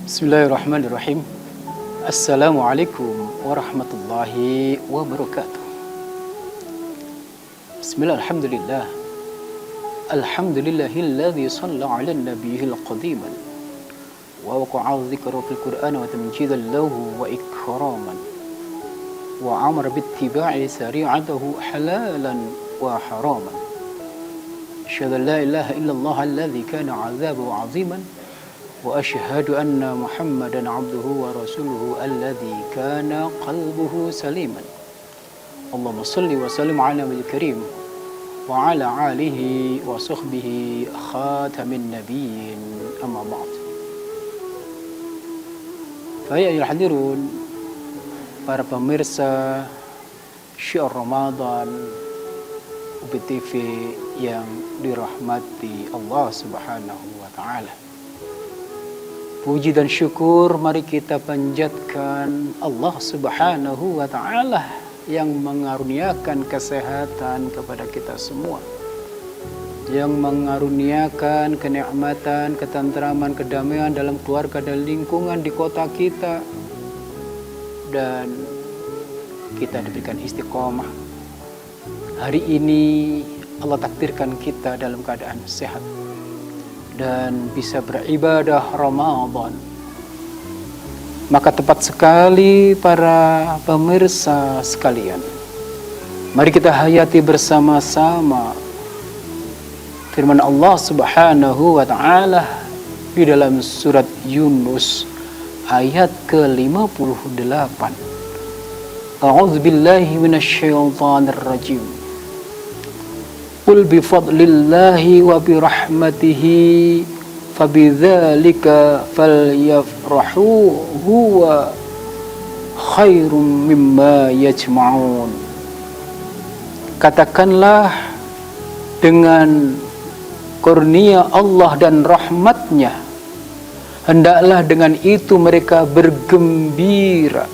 Bismillahirrahmanirrahim. Assalamualaikum warahmatullahi wabarakatuh. Bismillah, alhamdulillah. Alhamdulillahilladzi shalla 'ala nabiyil qadiman wa waqa'a dzikra fil Qur'an wa tamjidan lahu wa ikraman wa amara bittiba'i sari'atahu halalan wa haraman. Asyhadu an la ilaha illallah alladzi kana 'adzabuhu 'aziman wa asyhadu anna Muhammadan 'abduhu wa rasuluhu alladzi kana qalbuhu saliman. Allahumma shalli wa sallim 'ala nabiyil karim wa 'ala alihi wa sahbihi khatamin nabiyyin, amma ba'd. Fa ya ayyuhal hadirun, para pemirsa Syiar Ramadan UBI TV yang dirahmati Allah Subhanahu wa taala. Puji dan syukur mari kita panjatkan Allah Subhanahu wa taala yang mengaruniakan kesehatan kepada kita semua, yang mengaruniakan kenikmatan, ketentraman, kedamaian dalam keluarga dan lingkungan di kota kita, dan kita diberikan istiqomah. Hari ini Allah takdirkan kita dalam keadaan sehat dan bisa beribadah Ramadan. Maka tepat sekali para pemirsa sekalian, mari kita hayati bersama-sama firman Allah Subhanahu wa taala di dalam surat Yunus ayat ke-58. A'udzu billahi minasyaitonir rajim. Qul bi fadlillahi wa bi rahmatihi fabidzalika falyafrahu huwa khairum mimma yajma'un. Katakanlah, dengan kurnia Allah dan rahmatnya hendaklah dengan itu mereka bergembira.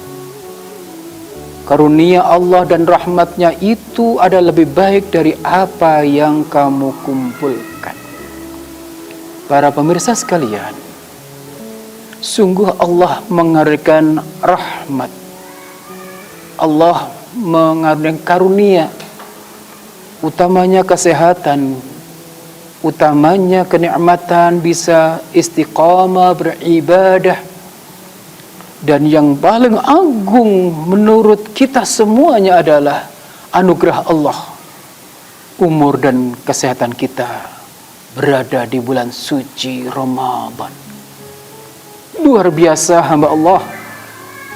Karunia Allah dan rahmatnya itu ada lebih baik dari apa yang kamu kumpulkan. Para pemirsa sekalian, sungguh Allah mengaruniakan rahmat, Allah mengaruniakan karunia, utamanya kesehatan, utamanya kenikmatan bisa istiqamah beribadah. Dan yang paling agung menurut kita semuanya adalah anugerah Allah, umur dan kesehatan kita berada di bulan suci Ramadan. Luar biasa hamba Allah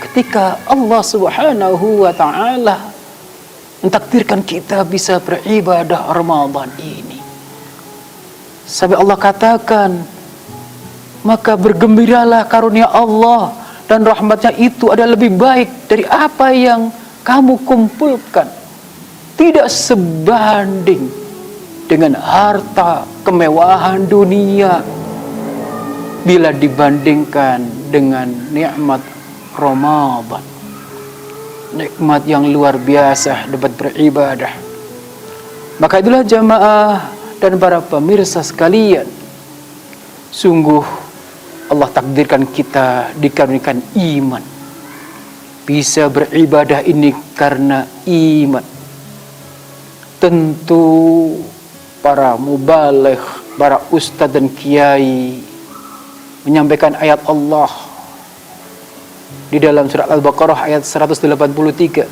ketika Allah Subhanahu wa taala mentakdirkan kita bisa beribadah Ramadan ini. Sampai Allah katakan, maka bergembiralah karunia Allah dan rahmatnya itu ada lebih baik dari apa yang kamu kumpulkan. Tidak sebanding dengan harta kemewahan dunia bila dibandingkan dengan nikmat Ramadan. Nikmat yang luar biasa dapat beribadah. Maka itulah jamaah dan para pemirsa sekalian, sungguh Allah takdirkan kita dikaruniakan iman. Bisa beribadah ini karena iman. Tentu para mubaligh, para ustadz dan kiai menyampaikan ayat Allah di dalam surat Al-Baqarah ayat 183.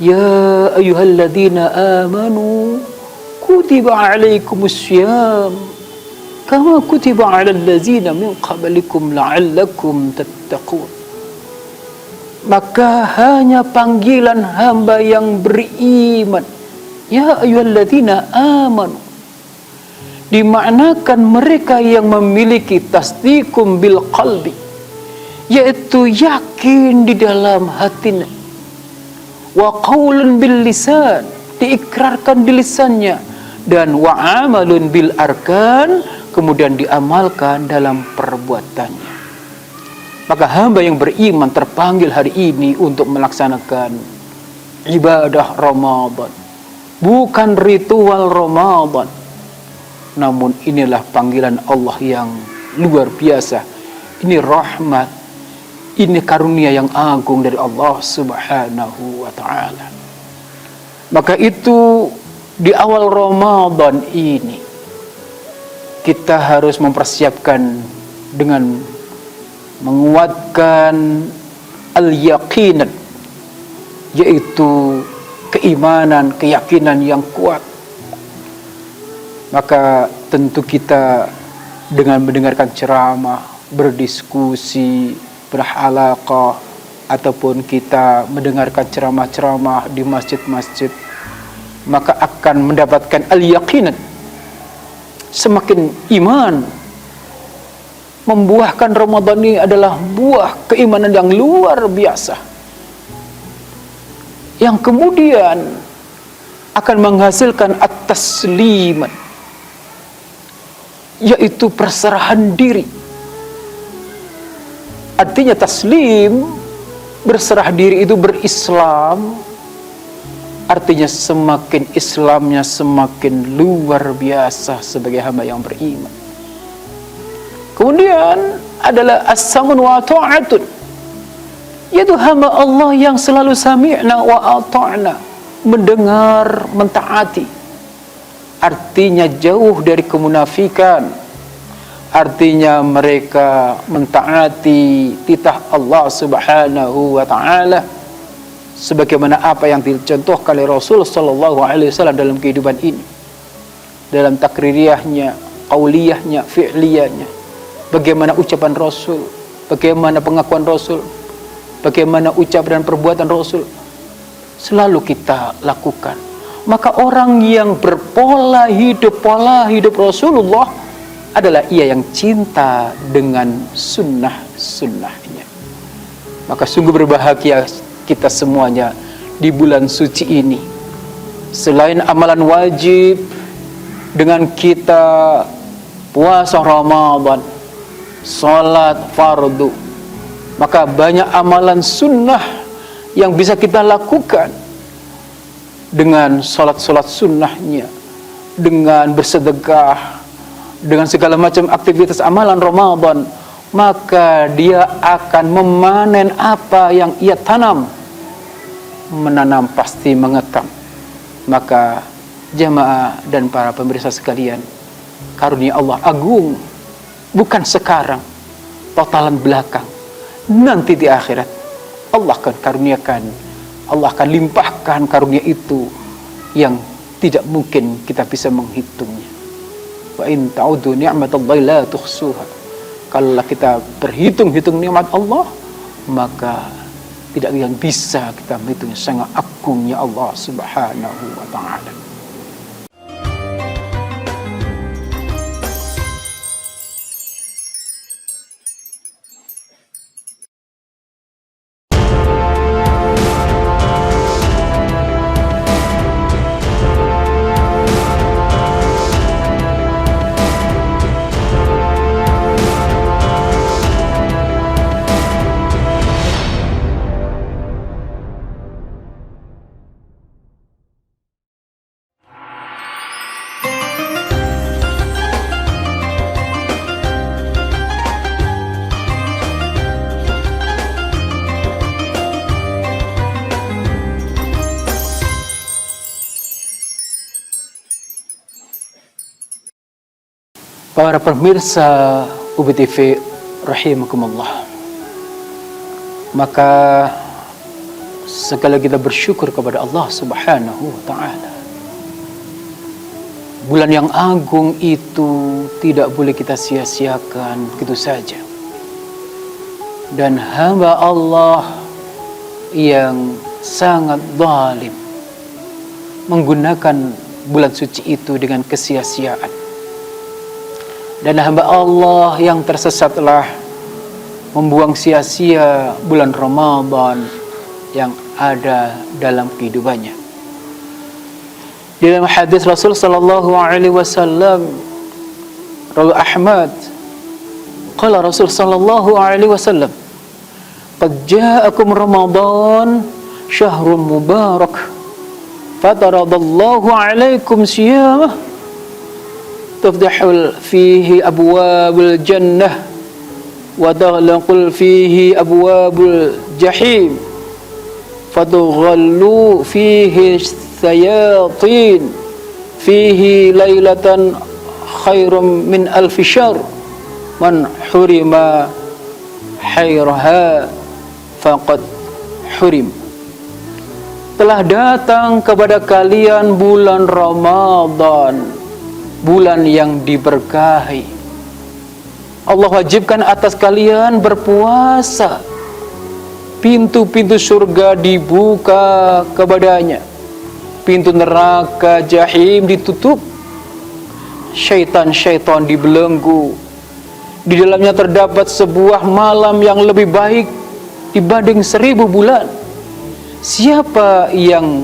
Ya ayyuhalladzina amanu kutiba alaikumussyam kama kutiba 'alal ladzina min qablikum la'allakum tattaqun. Maka hanya panggilan hamba yang beriman, ya ayyuhalladzina amanu, dimaknakan mereka yang memiliki tasdiqum bil qalbi, yaitu yakin di dalam hatinya, wa qaulun bil lisan, diikrarkan di lisannya, dan wa amalun bil arkan, kemudian diamalkan dalam perbuatannya. Maka hamba yang beriman terpanggil hari ini untuk melaksanakan ibadah Ramadan, bukan ritual Ramadan, namun inilah panggilan Allah yang luar biasa Ini rahmat, ini karunia yang agung dari Allah Subhanahu wa ta'ala. Maka itu di awal Ramadan ini kita harus mempersiapkan dengan menguatkan al-yaqinan, yaitu keimanan, keyakinan yang kuat. Maka tentu kita dengan mendengarkan ceramah, berdiskusi, berhalaqah, ataupun kita mendengarkan ceramah-ceramah di masjid-masjid, maka akan mendapatkan al-yaqinan. Semakin iman, membuahkan Ramadan ini adalah buah keimanan yang luar biasa, yang kemudian akan menghasilkan at-tasliman, yaitu perserahan diri. Artinya taslim, berserah diri itu berislam, artinya semakin Islamnya semakin luar biasa sebagai hamba yang beriman. Kemudian adalah as-samun wa ta'atun, yaitu hamba Allah yang selalu sami'na wa ata'na, mendengar, mentaati. Artinya jauh dari kemunafikan, artinya mereka mentaati titah Allah Subhanahu wa ta'ala sebagaimana apa yang dicontohkan oleh Rasul sallallahu alaihi wasallam dalam kehidupan ini, dalam takririyahnya, qauliyahnya, fi'liyahnya. Bagaimana ucapan Rasul, bagaimana pengakuan Rasul, bagaimana ucapan dan perbuatan Rasul selalu kita lakukan. Maka orang yang pola hidup Rasulullah adalah ia yang cinta dengan sunnah-sunnahnya. Maka sungguh berbahagia kita semuanya di bulan suci ini. Selain amalan wajib dengan kita puasa Ramadan, salat fardu, maka banyak amalan sunnah yang bisa kita lakukan dengan salat-salat sunnahnya, dengan bersedekah, dengan segala macam aktivitas amalan Ramadan, maka dia akan memanen apa yang ia tanam. Menanam pasti mengekam. Maka jamaah dan para pemirsa sekalian, karunia Allah agung, bukan sekarang, totalan belakang, nanti di akhirat Allah akan karuniakan, Allah akan limpahkan karunia itu yang tidak mungkin kita bisa menghitungnya. Wa in ta'udu ni'matallahi la tuhsuha. Kalau kita berhitung-hitung nikmat Allah, maka tidak yang bisa kita menghitung sangat agungnya Allah Subhanahu wa ta'ala. Para pemirsa UBI TV rahimakumullah, maka sekali kita bersyukur kepada Allah Subhanahu wa ta'ala. Bulan yang agung itu tidak boleh kita sia-siakan begitu saja. Dan hamba Allah yang sangat zalim menggunakan bulan suci itu dengan kesia-siaan. Dan hamba Allah yang tersesatlah membuang sia-sia bulan Ramadan yang ada dalam kehidupannya. Di dalam hadis Rasul sallallahu alaihi wasallam, rawi Ahmad, qala Rasul sallallahu alaihi wasallam, qad ja'akum Ramadan syahrun mubarak fataradallahu alaikum siyamah tufdahul fihi abwabul jannah wa taghlaqul fihi abwabul jahim fatughallu fihi sayatin fihi lailatan khairum min alfi syahr man hurima khairaha faqad hurim. Telah datang kepada kalian bulan Ramadan, bulan yang diberkahi. Allah wajibkan atas kalian berpuasa. Pintu-pintu surga dibuka kepadanya. Pintu neraka jahim ditutup. Syaitan-syaitan dibelenggu. Di dalamnya terdapat sebuah malam yang lebih baik dibanding 1000 bulan. Siapa yang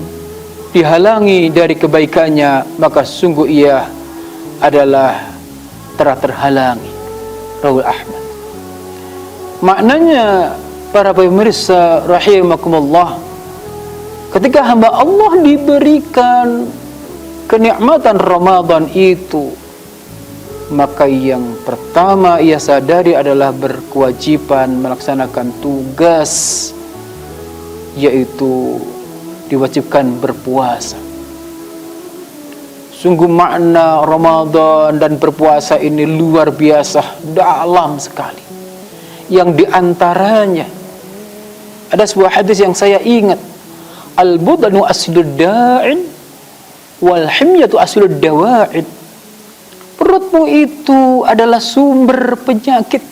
dihalangi dari kebaikannya, maka sungguh ia adalah telah terhalangi. Rawal Ahmad. Maknanya, para pemirsa rahimakumullah, ketika hamba Allah diberikan kenikmatan Ramadan itu, maka yang pertama ia sadari adalah berkewajiban melaksanakan tugas, yaitu diwajibkan berpuasa. Sungguh makna Ramadan dan berpuasa ini luar biasa, dalam sekali. Yang diantaranya ada sebuah hadis yang saya ingat, al-budanu aslud da'in wal himyatu aslud dawa'in. Perutmu itu adalah sumber penyakit,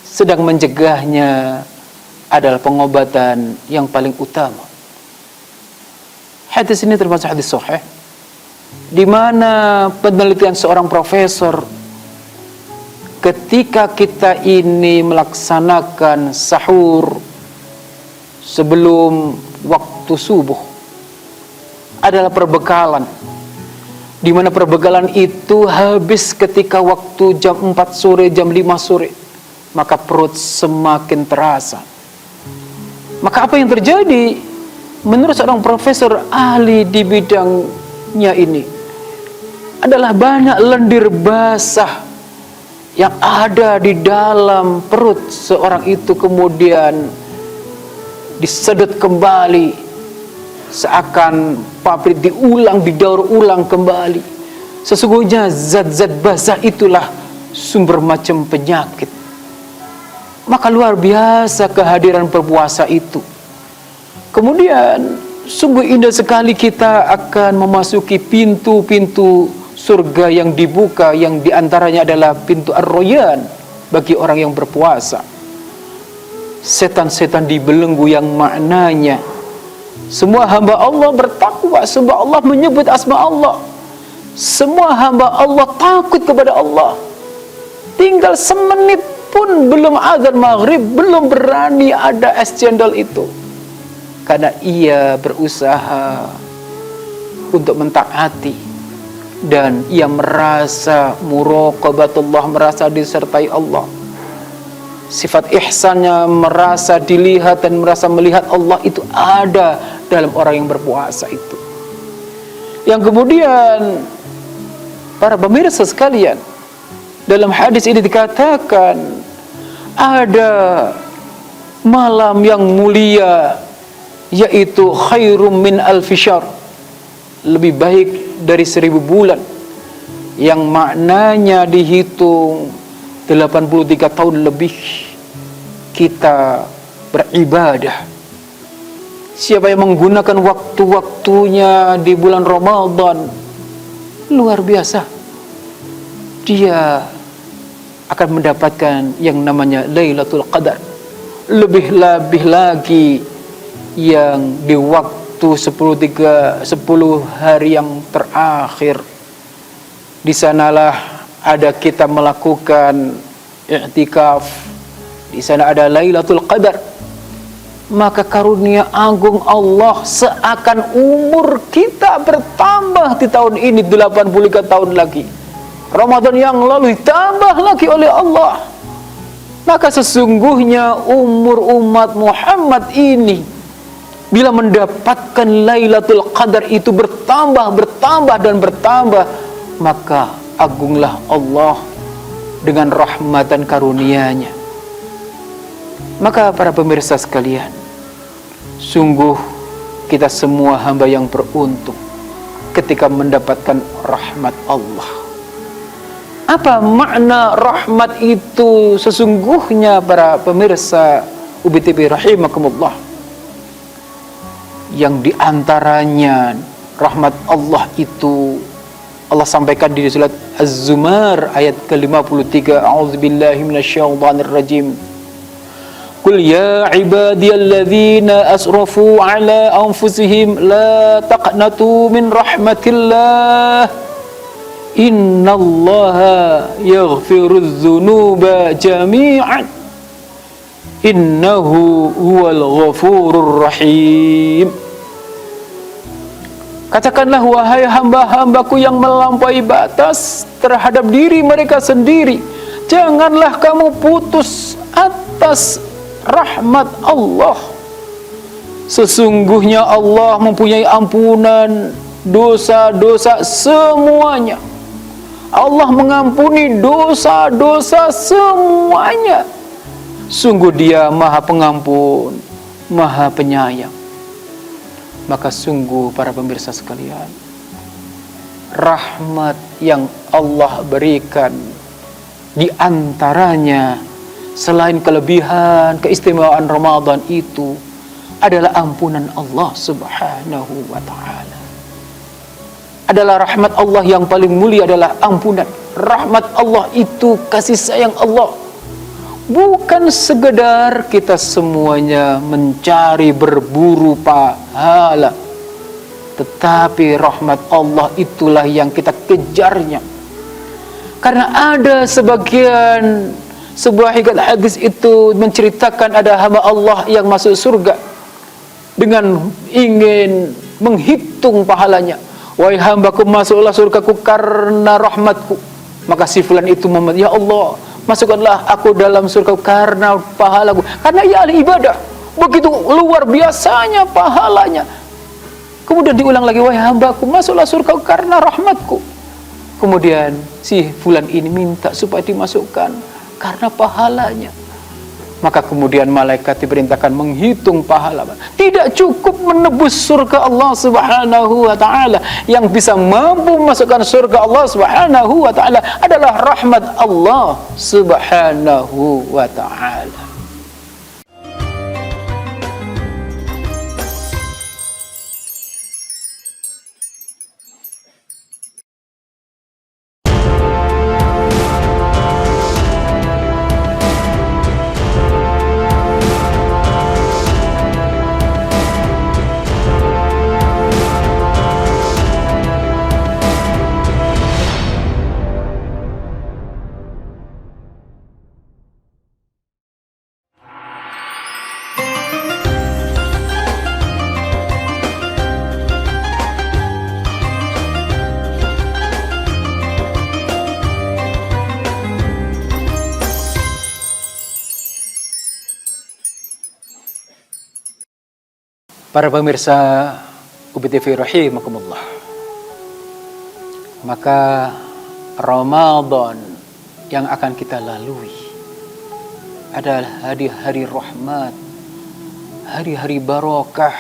sedang mencegahnya adalah pengobatan yang paling utama. Hadis ini termasuk hadis sahih, di mana penelitian seorang profesor, ketika kita ini melaksanakan sahur sebelum waktu subuh adalah perbekalan, di mana perbekalan itu habis ketika waktu jam 4 sore, jam 5 sore, maka perut semakin terasa. Maka apa yang terjadi? Menurut seorang profesor ahli di bidangnya ini, adalah banyak lendir basah yang ada di dalam perut seorang itu, kemudian disedot kembali, seakan pabrik didaur ulang kembali. Sesungguhnya zat-zat basah itulah sumber macam penyakit. Maka luar biasa kehadiran berpuasa itu. Kemudian sungguh indah sekali kita akan memasuki pintu-pintu surga yang dibuka, yang diantaranya adalah pintu Ar-Rayyan bagi orang yang berpuasa. Setan-setan dibelenggu, yang maknanya semua hamba Allah bertakwa, semua Allah menyebut asma Allah, semua hamba Allah takut kepada Allah. Tinggal semenit pun belum azan maghrib, belum berani ada es cendol itu, karena ia berusaha untuk mentaati, dan ia merasa muraqabatullah, merasa disertai Allah. Sifat ihsannya, merasa dilihat dan merasa melihat Allah, itu ada dalam orang yang berpuasa itu. Yang kemudian, para pemirsa sekalian, dalam hadis ini dikatakan ada malam yang mulia, yaitu khairum min alfi syahr, lebih baik dari 1000 bulan, yang maknanya dihitung 83 tahun lebih kita beribadah. Siapa yang menggunakan waktu-waktunya di bulan Ramadan, luar biasa, dia akan mendapatkan yang namanya Lailatul Qadar. Lebih-lebih lagi yang di waktu 10 hari yang terakhir, di sanalah ada kita melakukan i'tikaf, di sana ada Lailatul Qadar. Maka karunia agung Allah, seakan umur kita bertambah di tahun ini 83 tahun lagi. Ramadan yang lalu ditambah lagi oleh Allah. Maka sesungguhnya umur umat Muhammad ini, bila mendapatkan Lailatul Qadar itu bertambah dan bertambah, maka agunglah Allah dengan rahmat dan karunia-Nya. Maka para pemirsa sekalian, sungguh kita semua hamba yang beruntung ketika mendapatkan rahmat Allah. Apa makna rahmat itu sesungguhnya para pemirsa UBTV rahimakumullah? Yang diantaranya rahmat Allah itu Allah sampaikan di surat Az-Zumar ayat ke-53, A'udzubillahi minasyaitonirrajim. Qul ya ibadiyalladzina asrafu ala anfusihim la taqnatu min rahmatillah innallaha yaghfirudz dzunuba jami'an innahu huwal ghafurur rahim. Katakanlah, wahai hamba-hambaku yang melampaui batas terhadap diri mereka sendiri, janganlah kamu putus atas rahmat Allah. Sesungguhnya Allah mempunyai ampunan dosa-dosa semuanya. Allah mengampuni dosa-dosa semuanya. Sungguh Dia Maha Pengampun, Maha Penyayang. Maka sungguh para pemirsa sekalian, rahmat yang Allah berikan di antaranya selain kelebihan, keistimewaan Ramadan itu adalah ampunan Allah Subhanahu wa ta'ala. Adalah rahmat Allah yang paling mulia adalah ampunan. Rahmat Allah itu kasih sayang Allah. Bukan sekedar kita semuanya mencari berburu pahala, tetapi rahmat Allah itulah yang kita kejarnya. Karena ada sebuah hadis itu menceritakan ada hamba Allah yang masuk surga dengan ingin menghitung pahalanya. Wahai hambaku, masuklah surgaku karena rahmatku. Maka si fulan itu meminta, ya Allah, masukkanlah aku dalam surga karena pahalaku, karena ia ahli ibadah, begitu luar biasanya pahalanya. Kemudian diulang lagi, wahai hambaku, masuklah surga karena rahmatku. Kemudian si fulan ini minta supaya dimasukkan karena pahalanya. Maka kemudian malaikat diperintahkan menghitung pahala. Tidak cukup menebus surga Allah Subhanahu wa ta'ala. Yang bisa mampu masukkan surga Allah Subhanahu wa ta'ala adalah rahmat Allah Subhanahu wa ta'ala. Para pemirsa UBTV rahimakumullah, maka Ramadan yang akan kita lalui adalah hari-hari rahmat, hari-hari barakah,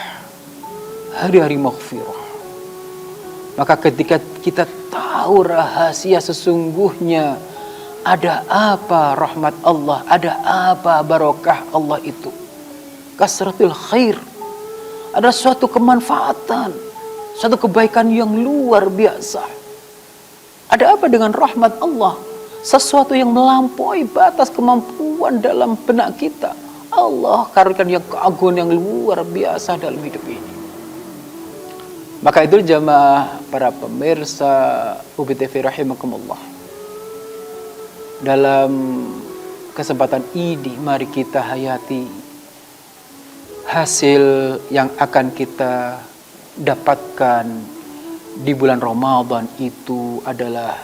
hari-hari maghfirah. Maka ketika kita tahu rahasia sesungguhnya ada apa rahmat Allah, ada apa barakah Allah itu, kasratul khair, ada suatu kemanfaatan, suatu kebaikan yang luar biasa. Ada apa dengan rahmat Allah? Sesuatu yang melampaui batas kemampuan dalam benak kita. Allah karuniakan yang keagungan yang luar biasa dalam hidup ini. Maka itu jamaah para pemirsa UBTV rahimakumullah, dalam kesempatan ini mari kita hayati hasil yang akan kita dapatkan di bulan Ramadan itu adalah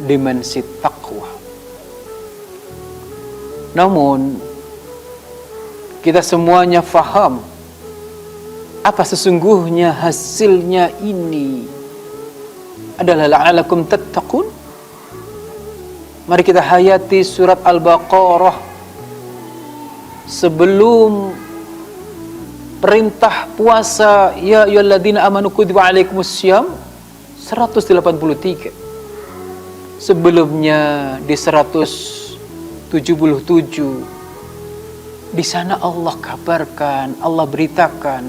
dimensi takwa. Namun kita semuanya faham apa sesungguhnya hasilnya ini adalah la'alakum tattaqun. Mari kita hayati surat Al-Baqarah sebelum perintah puasa, ya ayyuhalladzina amanu kutiba alaikumussyam, 183. Sebelumnya di 177, di sana Allah kabarkan, Allah beritakan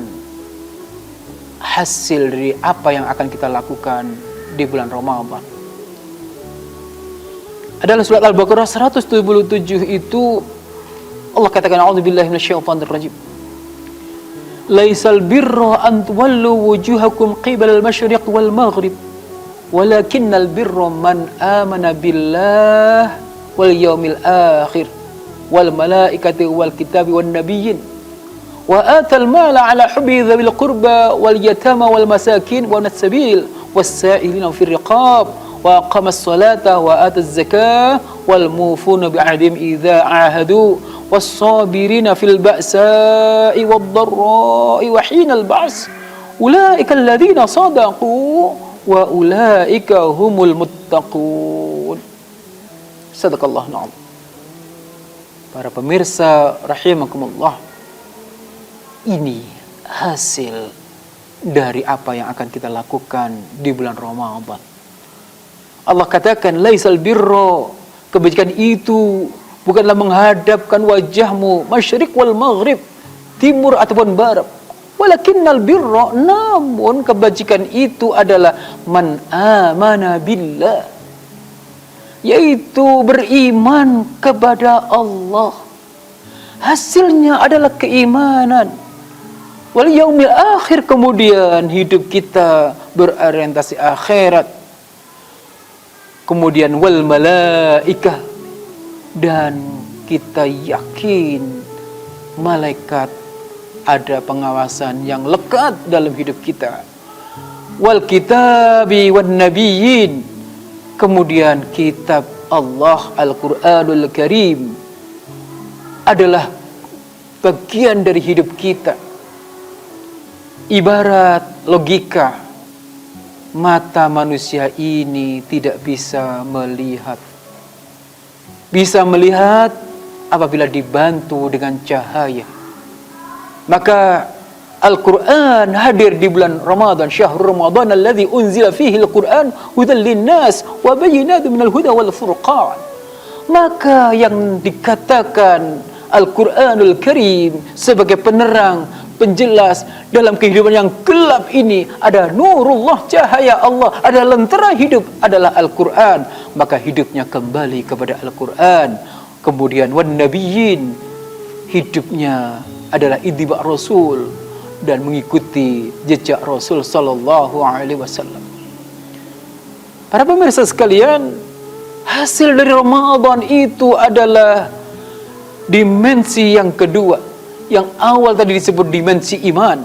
hasil dari apa yang akan kita lakukan di bulan Ramadan. Adalah surat Al-Baqarah 177 itu Allah katakan, a'udzubillahi minasyaitonir rajim. Laisal birra an tuwallu wujuhakum qibala al-masyriq wal maghrib, walakinnal birra man amana billah wal yaumil akhir wal malaikati wal kitabi wan nabiyyin wa atal mala ala hubbi dzil qurba wal yatama wal masakin wa nas-sabil was sa'ilina fir riqab wa aqamas salata wa ataz zakah wal mufuna bi ahdihim idza ahadu was sabirina fil ba'sa'i wad dharra'i wa hinal ba's ulaika alladziina sadaqu wa ulaika humul muttaqun. Sadaqallahu na'am. Para pemirsa rahimakumullah, ini hasil dari apa yang akan kita lakukan di bulan Ramadan. Allah katakan, laisal birra, kebajikan itu bukanlah menghadapkan wajahmu masyriq wal maghrib, timur ataupun barat. Walakinnal birra, namun kebajikan itu adalah man amana billah, yaitu beriman kepada Allah. Hasilnya adalah keimanan. Wal yaumil akhir, kemudian hidup kita berorientasi akhirat. Kemudian wal malaikah, dan kita yakin malaikat ada pengawasan yang lekat dalam hidup kita. Wal kitabi wan nabiyyin, kemudian kitab Allah Al-Quranul Karim adalah bagian dari hidup kita. Ibarat logika, mata manusia ini tidak bisa melihat. Bisa melihat apabila dibantu dengan cahaya. Maka Al-Quran hadir di bulan Ramadan, syahrul Ramadan alladzi unzila fihi al-Quran hudan linnas wa bayyinatun minal huda wal furqan. Maka yang dikatakan Al-Quranul Karim sebagai penerang, penjelas dalam kehidupan yang gelap ini, ada nurullah, cahaya Allah, ada lentera hidup adalah Al-Quran. Maka hidupnya kembali kepada Al-Quran. Kemudian wan nabiyyin, hidupnya adalah ittiba' Rasul dan mengikuti jejak Rasul sallallahu alaihi wasallam. Para pemirsa sekalian, hasil dari Ramadan itu adalah dimensi yang kedua. Yang awal tadi disebut dimensi iman,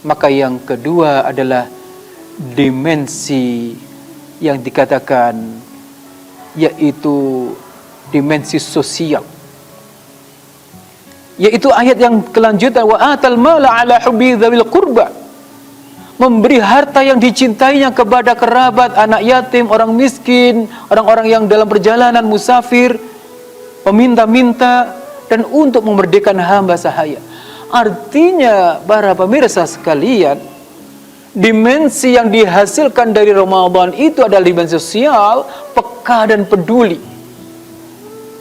maka yang kedua adalah dimensi yang dikatakan yaitu dimensi sosial, yaitu ayat yang kelanjutan, wa atal mala ala hubbi dzil qurba, memberi harta yang dicintainya kepada kerabat, anak yatim, orang miskin, orang-orang yang dalam perjalanan musafir, peminta-minta, dan untuk memerdekakan hamba sahaya. Artinya para pemirsa sekalian, dimensi yang dihasilkan dari Ramadan itu adalah dimensi sosial, peka dan peduli,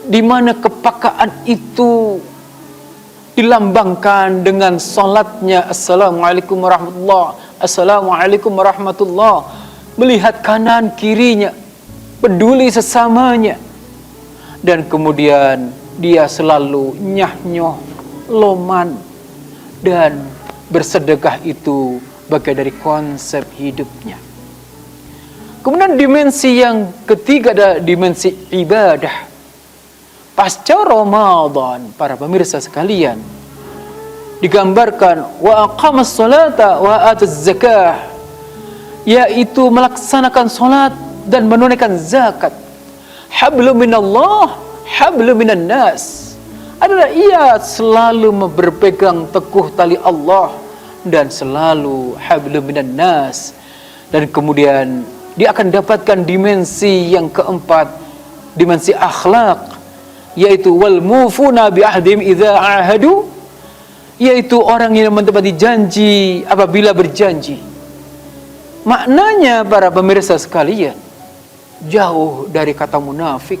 di mana kepekaan itu dilambangkan dengan salatnya assalamualaikum warahmatullah, assalamualaikum warahmatullah, melihat kanan kirinya, peduli sesamanya, dan kemudian dia selalu nyah-nyoh, loman, dan bersedekah itu bagian dari konsep hidupnya. Kemudian dimensi yang ketiga adalah dimensi ibadah. Pasca Ramadan, para pemirsa sekalian, digambarkan wa aqamas salata wa ataz zakah, yaitu melaksanakan salat dan menunaikan zakat. Hablum minallah, hablum minan nas, adalah ia selalu berpegang teguh tali Allah dan selalu hablum minan nas. Dan kemudian dia akan dapatkan dimensi yang keempat, dimensi akhlak, yaitu wal mufuna bi ahdim idza ahadu, yaitu orang yang menepati janji apabila berjanji. Maknanya para pemirsa sekalian, jauh dari kata munafik.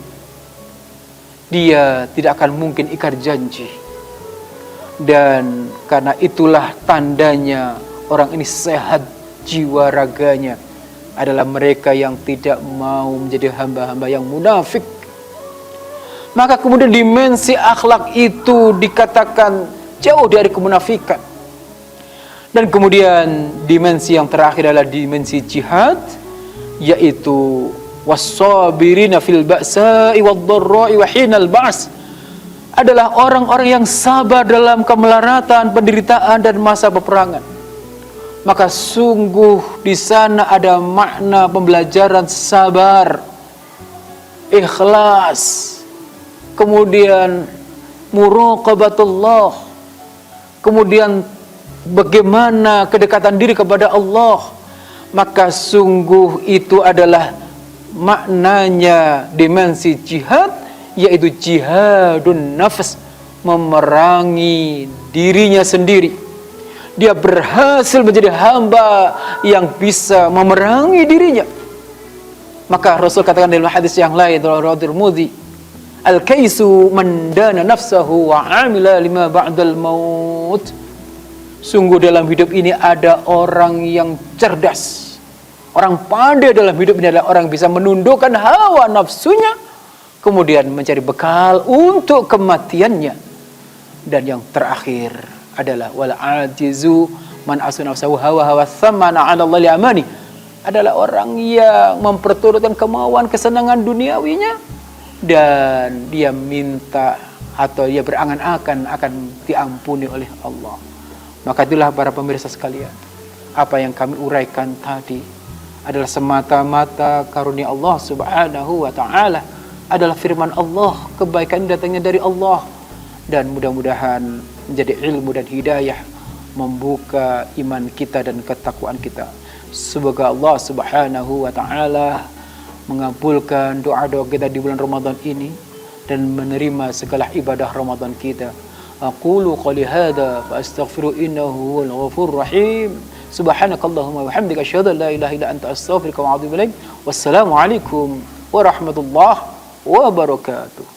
Dia tidak akan mungkin ingkar janji. Dan karena itulah tandanya orang ini sehat jiwa raganya adalah mereka yang tidak mau menjadi hamba-hamba yang munafik. Maka kemudian dimensi akhlak itu dikatakan jauh dari kemunafikan. Dan kemudian dimensi yang terakhir adalah dimensi jihad, yaitu was-sabirina fil ba'sa'i wad-dharra'i wa hinal ba's, adalah orang-orang yang sabar dalam kemelaratan, penderitaan dan masa peperangan. Maka sungguh di sana ada makna pembelajaran sabar, ikhlas, kemudian muraqabatullah, kemudian bagaimana kedekatan diri kepada Allah. Maka sungguh itu adalah maknanya dimensi jihad, yaitu jihadun nafs, memerangi dirinya sendiri. Dia berhasil menjadi hamba yang bisa memerangi dirinya. Maka Rasul katakan dalam hadis yang lain, riwayat Tirmidzi, al-kaisu man dana nafsahu wa amila lima ba'dal maut. Sungguh dalam hidup ini ada orang yang cerdas, orang pandai dalam hidup ini adalah orang yang bisa menundukkan hawa nafsunya, kemudian mencari bekal untuk kematiannya. Dan yang terakhir adalah wal ajizu man asuna nafsahu hawa thamana 'ala Allah li amani, adalah orang yang memperturutkan kemauan kesenangan duniawinya dan dia minta atau dia berangan-angan akan diampuni oleh Allah. Maka itulah para pemirsa sekalian, apa yang kami uraikan tadi adalah semata-mata karunia Allah Subhanahu wa taala, adalah firman Allah, kebaikan datangnya dari Allah, dan mudah-mudahan menjadi ilmu dan hidayah, membuka iman kita dan ketakwaan kita. Semoga Allah Subhanahu wa taala mengabulkan doa-doa kita di bulan Ramadan ini dan menerima segala ibadah Ramadan kita. Aqulu qali hadza fa astaghfiru innahu huwal ghafurur rahim. Subhanakallahumma wa bihamdika asyhadu an la ilaha illa anta astaghfiruka wa atubu ilaik. Wassalamu alaikum warahmatullahi wabarakatuh.